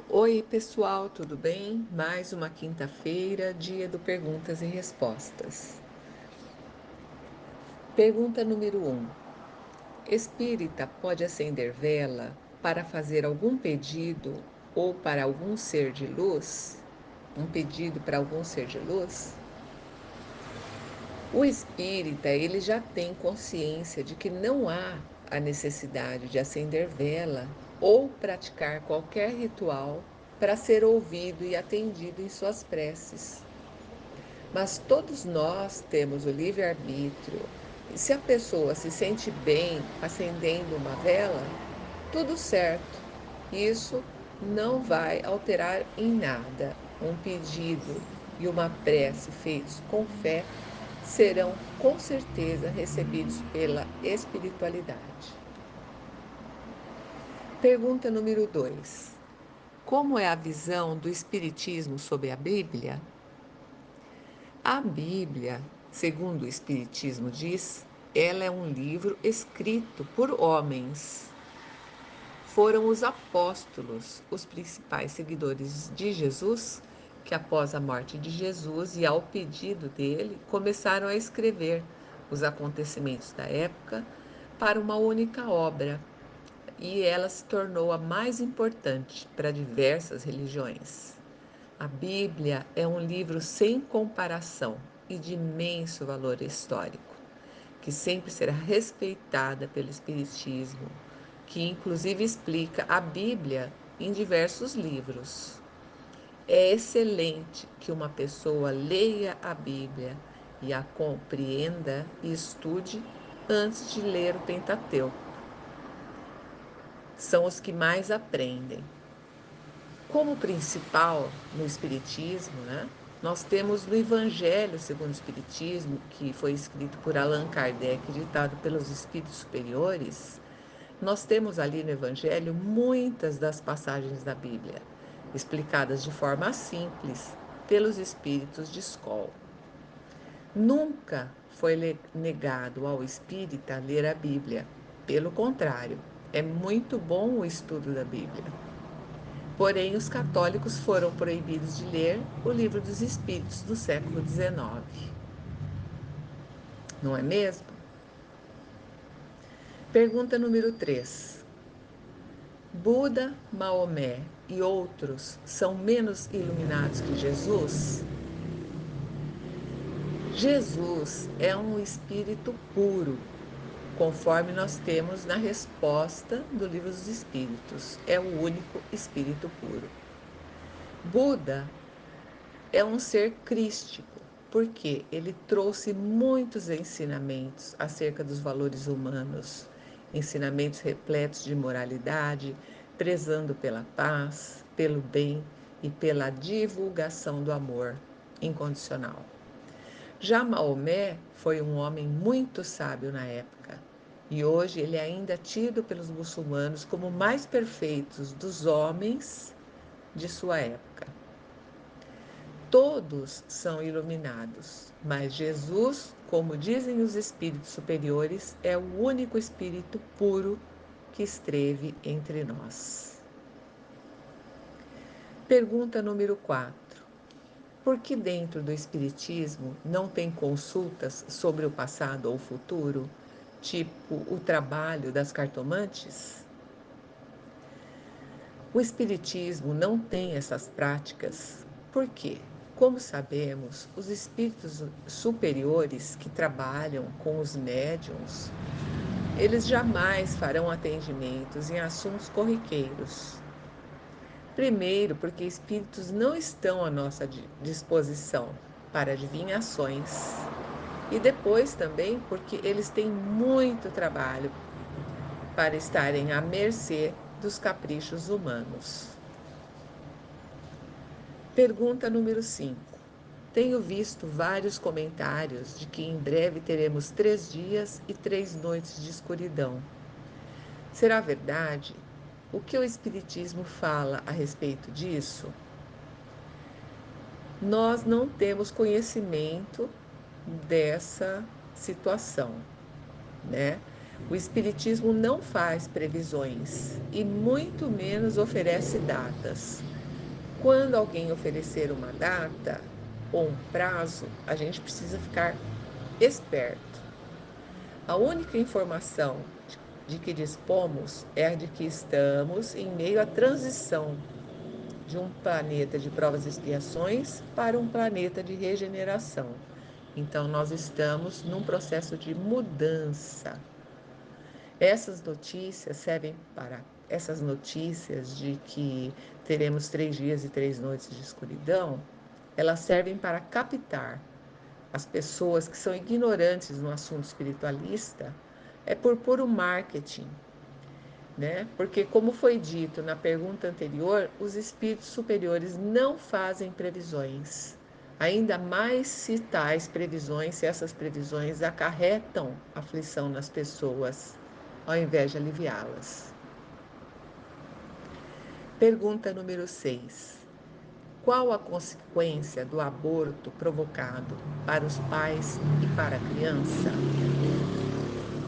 Oi, pessoal, tudo bem? Mais uma quinta-feira, dia do Perguntas e Respostas. Pergunta número 1. Espírita pode acender vela para fazer algum pedido ou para algum ser de luz? Um pedido para algum ser de luz? O espírita, ele já tem consciência de que não há a necessidade de acender vela ou praticar qualquer ritual para ser ouvido e atendido em suas preces. Mas todos nós temos o livre-arbítrio, e se a pessoa se sente bem acendendo uma vela, tudo certo. Isso não vai alterar em nada. Um pedido e uma prece feitos com fé serão com certeza recebidos pela espiritualidade. Pergunta número 2. Como é a visão do Espiritismo sobre a Bíblia? A Bíblia, segundo o Espiritismo diz, ela é um livro escrito por homens. Foram os apóstolos, os principais seguidores de Jesus, que após a morte de Jesus e ao pedido dele, começaram a escrever os acontecimentos da época para uma única obra, e ela se tornou a mais importante para diversas religiões. A Bíblia é um livro sem comparação e de imenso valor histórico, que sempre será respeitada pelo Espiritismo, que inclusive explica a Bíblia em diversos livros. É excelente que uma pessoa leia a Bíblia e a compreenda e estude antes de ler o Pentateuco. São os que mais aprendem. Como principal no Espiritismo, né, nós temos no Evangelho segundo o Espiritismo, que foi escrito por Allan Kardec, ditado pelos Espíritos Superiores. Nós temos ali no Evangelho muitas das passagens da Bíblia, explicadas de forma simples pelos Espíritos de escola. Nunca foi negado ao espírita ler a Bíblia. Pelo contrário, é muito bom o estudo da Bíblia. Porém, os católicos foram proibidos de ler o Livro dos Espíritos do século XIX. Não é mesmo? Pergunta número 3. Buda, Maomé e outros são menos iluminados que Jesus? Jesus é um espírito puro, conforme nós temos na resposta do Livro dos Espíritos. É o único espírito puro. Buda é um ser crístico, porque ele trouxe muitos ensinamentos acerca dos valores humanos, ensinamentos repletos de moralidade, prezando pela paz, pelo bem e pela divulgação do amor incondicional. Já Maomé foi um homem muito sábio na época, e hoje ele é ainda tido pelos muçulmanos como o mais perfeitos dos homens de sua época. Todos são iluminados, mas Jesus, como dizem os espíritos superiores, é o único espírito puro que esteve entre nós. Pergunta número 4. Por que dentro do espiritismo não tem consultas sobre o passado ou o futuro, tipo o trabalho das cartomantes? O espiritismo não tem essas práticas. Por quê? Como sabemos, os espíritos superiores que trabalham com os médiums, eles jamais farão atendimentos em assuntos corriqueiros. Primeiro, porque espíritos não estão à nossa disposição para adivinhações. E depois também porque eles têm muito trabalho para estarem à mercê dos caprichos humanos. Pergunta número 5. Tenho visto vários comentários de que em breve teremos 3 dias e 3 noites de escuridão. Será verdade? O que o Espiritismo fala a respeito disso? Nós não temos conhecimento dessa situação, né? O Espiritismo não faz previsões e muito menos oferece datas. quando alguém oferecer uma data ou um prazo, a gente precisa ficar esperto. A única informação de que dispomos é a de que estamos em meio à transição de um planeta de provas e expiações para um planeta de regeneração. Então, nós estamos num processo de mudança. Essas notícias de que teremos 3 dias e 3 noites de escuridão, elas servem para captar as pessoas que são ignorantes no assunto espiritualista, é por puro marketing, né? Porque, como foi dito na pergunta anterior, os espíritos superiores não fazem previsões. Ainda mais se essas previsões acarretam aflição nas pessoas, ao invés de aliviá-las. Pergunta número 6. Qual a consequência do aborto provocado para os pais e para a criança?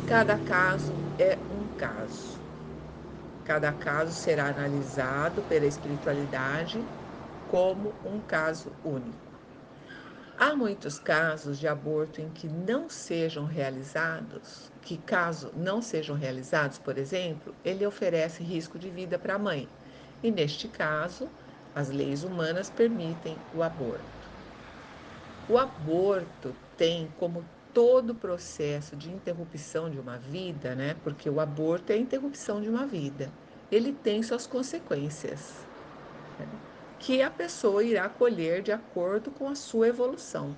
Cada caso é um caso. Cada caso será analisado pela espiritualidade como um caso único. Há muitos casos de aborto em que não sejam realizados, que caso não sejam realizados, por exemplo, ele oferece risco de vida para a mãe. E neste caso, as leis humanas permitem o aborto. O aborto tem, como todo processo de interrupção de uma vida, né? Porque o aborto é a interrupção de uma vida. Ele tem suas consequências, né, que a pessoa irá colher de acordo com a sua evolução.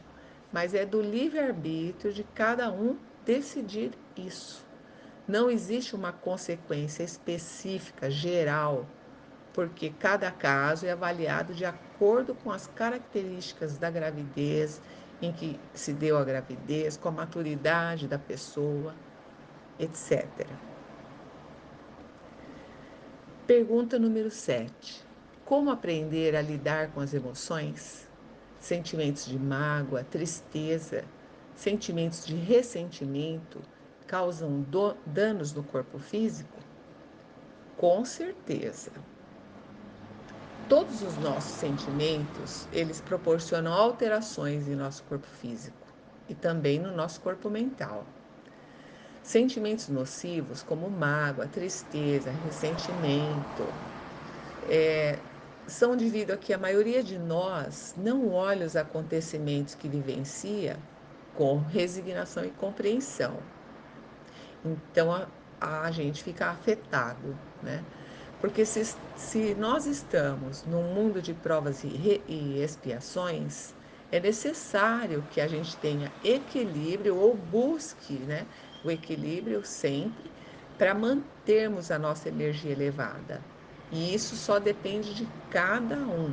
Mas é do livre-arbítrio de cada um decidir isso. Não existe uma consequência específica, geral, porque cada caso é avaliado de acordo com as características da gravidez, em que se deu a gravidez, com a maturidade da pessoa, etc. Pergunta número 7. Como aprender a lidar com as emoções? Sentimentos de mágoa, tristeza, sentimentos de ressentimento causam danos no corpo físico? Com certeza. Todos os nossos sentimentos, eles proporcionam alterações em nosso corpo físico e também no nosso corpo mental. Sentimentos nocivos como mágoa, tristeza, ressentimento, são devido a que a maioria de nós não olha os acontecimentos que vivencia com resignação e compreensão. Então a gente fica afetado, né? Porque se nós estamos num mundo de provas e expiações, é necessário que a gente tenha equilíbrio ou busque, né, o equilíbrio sempre para mantermos a nossa energia elevada. E isso só depende de cada um,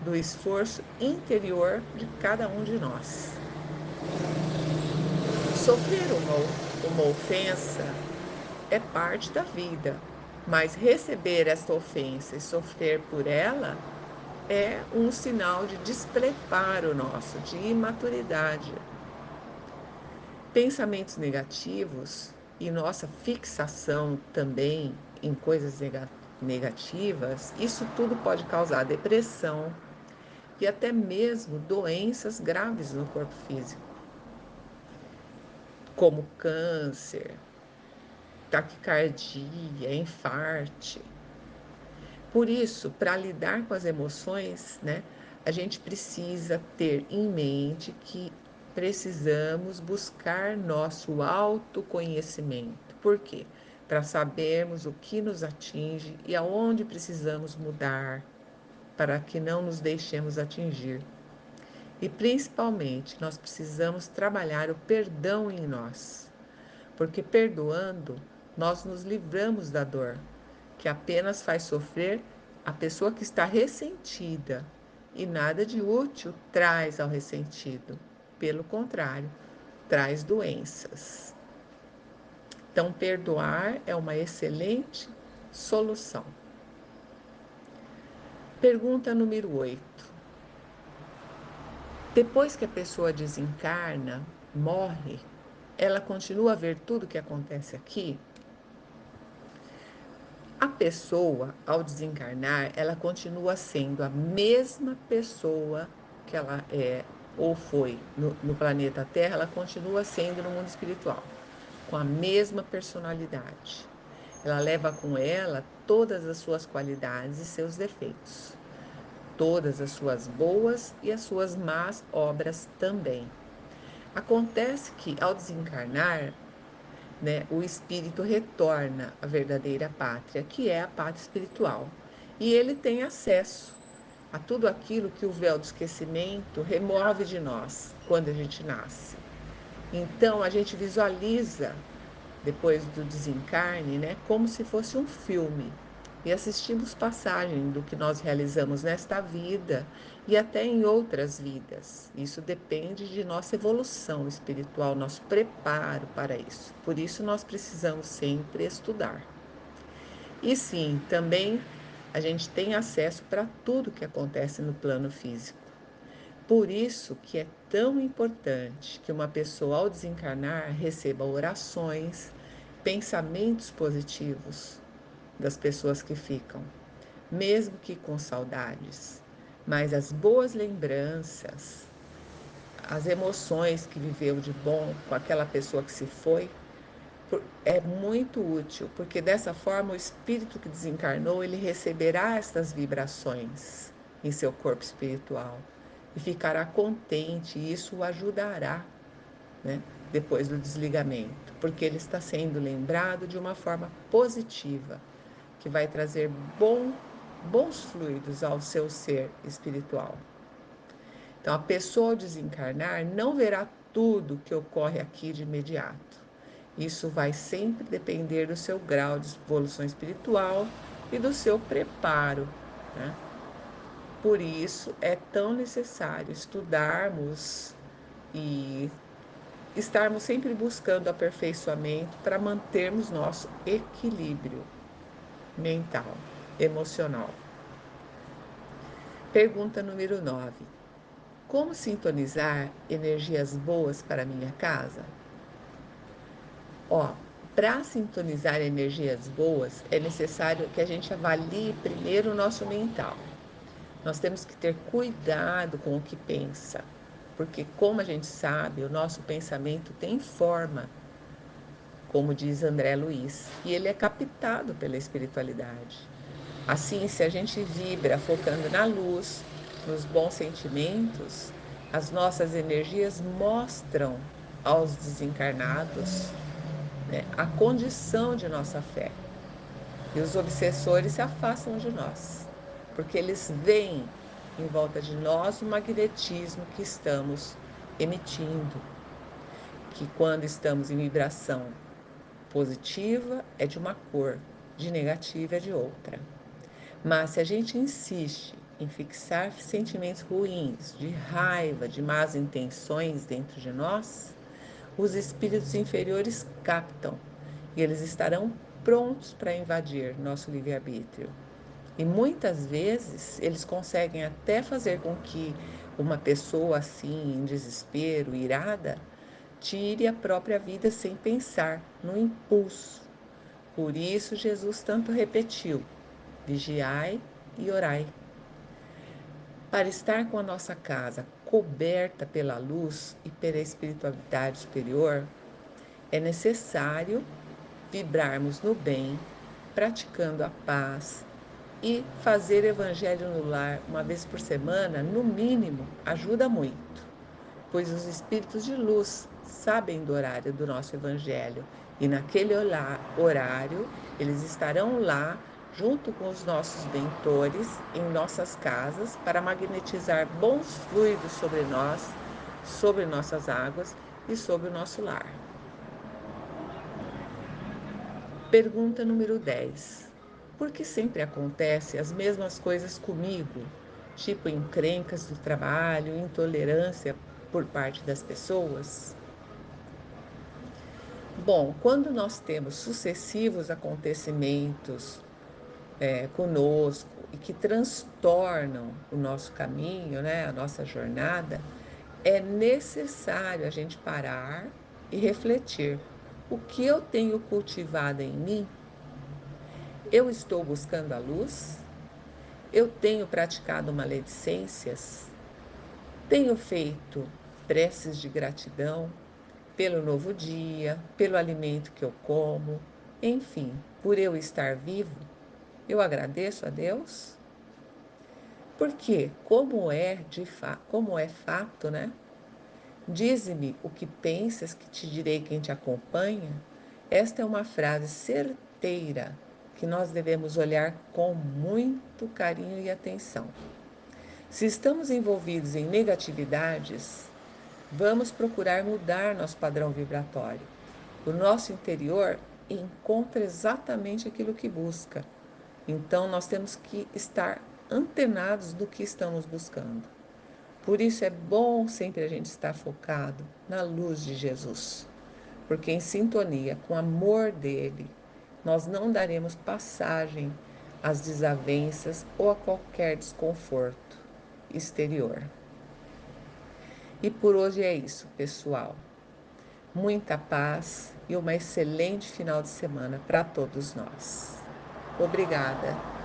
do esforço interior de cada um de nós. Sofrer uma ofensa é parte da vida, mas receber esta ofensa e sofrer por ela é um sinal de despreparo nosso, de imaturidade. Pensamentos negativos e nossa fixação também em coisas negativas, isso tudo pode causar depressão e até mesmo doenças graves no corpo físico, como câncer, taquicardia, infarte. Por isso, para lidar com as emoções, né, a gente precisa ter em mente que precisamos buscar nosso autoconhecimento. Por quê? Para sabermos o que nos atinge e aonde precisamos mudar para que não nos deixemos atingir. E principalmente, nós precisamos trabalhar o perdão em nós, porque perdoando, nós nos livramos da dor, que apenas faz sofrer a pessoa que está ressentida, e nada de útil traz ao ressentido. Pelo contrário, traz doenças. Então, perdoar é uma excelente solução. Pergunta número 8. Depois que a pessoa desencarna, morre, ela continua a ver tudo o que acontece aqui? pessoa, ao desencarnar, ela continua sendo a mesma pessoa que ela é ou foi no planeta Terra, ela continua sendo no mundo espiritual, com a mesma personalidade. Ela leva com ela todas as suas qualidades e seus defeitos, todas as suas boas e as suas más obras também. Acontece que, ao desencarnar, né, o espírito retorna à verdadeira pátria, que é a pátria espiritual. E ele tem acesso a tudo aquilo que o véu do esquecimento remove de nós quando a gente nasce. Então, a gente visualiza, depois do desencarne, né, como se fosse um filme. E assistimos passagem do que nós realizamos nesta vida e até em outras vidas. Isso depende de nossa evolução espiritual, nosso preparo para isso. Por isso nós precisamos sempre estudar. E sim, também a gente tem acesso para tudo que acontece no plano físico. Por isso que é tão importante que uma pessoa ao desencarnar receba orações, pensamentos positivos das pessoas que ficam, mesmo que com saudades, mas as boas lembranças, as emoções que viveu de bom com aquela pessoa que se foi, é muito útil, porque dessa forma o espírito que desencarnou, ele receberá estas vibrações em seu corpo espiritual e ficará contente, e isso o ajudará, né, depois do desligamento, porque ele está sendo lembrado de uma forma positiva, que vai trazer bons fluidos ao seu ser espiritual. Então, a pessoa ao desencarnar não verá tudo que ocorre aqui de imediato. Isso vai sempre depender do seu grau de evolução espiritual e do seu preparo, né? Por isso é tão necessário estudarmos e estarmos sempre buscando aperfeiçoamento para mantermos nosso equilíbrio mental, emocional. Pergunta número 9. Como sintonizar energias boas para minha casa? Ó, para sintonizar energias boas, é necessário que a gente avalie primeiro o nosso mental. Nós temos que ter cuidado com o que pensa, porque, como a gente sabe, o nosso pensamento tem forma, como diz André Luiz, e ele é captado pela espiritualidade. Assim, se a gente vibra focando na luz, nos bons sentimentos, as nossas energias mostram aos desencarnados, né, a condição de nossa fé. E os obsessores se afastam de nós, porque eles veem em volta de nós o magnetismo que estamos emitindo, que quando estamos em vibração positiva é de uma cor, de negativa é de outra. Mas se a gente insiste em fixar sentimentos ruins, de raiva, de más intenções dentro de nós, os espíritos inferiores captam e eles estarão prontos para invadir nosso livre-arbítrio. E muitas vezes eles conseguem até fazer com que uma pessoa assim, em desespero, irada, tire a própria vida sem pensar, no impulso. Por isso Jesus tanto repetiu: vigiai e orai. Para estar com a nossa casa coberta pela luz e pela espiritualidade superior, é necessário vibrarmos no bem, praticando a paz e fazer evangelho no lar uma vez por semana, no mínimo, ajuda muito, pois os espíritos de luz sabem do horário do nosso evangelho e naquele horário eles estarão lá junto com os nossos mentores em nossas casas para magnetizar bons fluidos sobre nós, sobre nossas águas e sobre o nosso lar. Pergunta número 10. Por que sempre acontecem as mesmas coisas comigo? Tipo encrencas do trabalho, intolerância por parte das pessoas? Bom, quando nós temos sucessivos acontecimentos conosco e que transtornam o nosso caminho, né, a nossa jornada, é necessário a gente parar e refletir. O que eu tenho cultivado em mim Eu estou buscando a luz? Eu tenho praticado maledicências? Tenho feito preces de gratidão pelo novo dia, pelo alimento que eu como, enfim, por eu estar vivo? Eu agradeço a Deus? Porque, como é fato, né? Dize-me o que pensas que te direi quem te acompanha. Esta é uma frase certeira que nós devemos olhar com muito carinho e atenção. Se estamos envolvidos em negatividades, vamos procurar mudar nosso padrão vibratório. O nosso interior encontra exatamente aquilo que busca. Então, nós temos que estar antenados do que estamos buscando. Por isso é bom sempre a gente estar focado na luz de Jesus, porque em sintonia com o amor dele, nós não daremos passagem às desavenças ou a qualquer desconforto exterior. E por hoje é isso, pessoal. Muita paz e uma excelente final de semana para todos nós. Obrigada.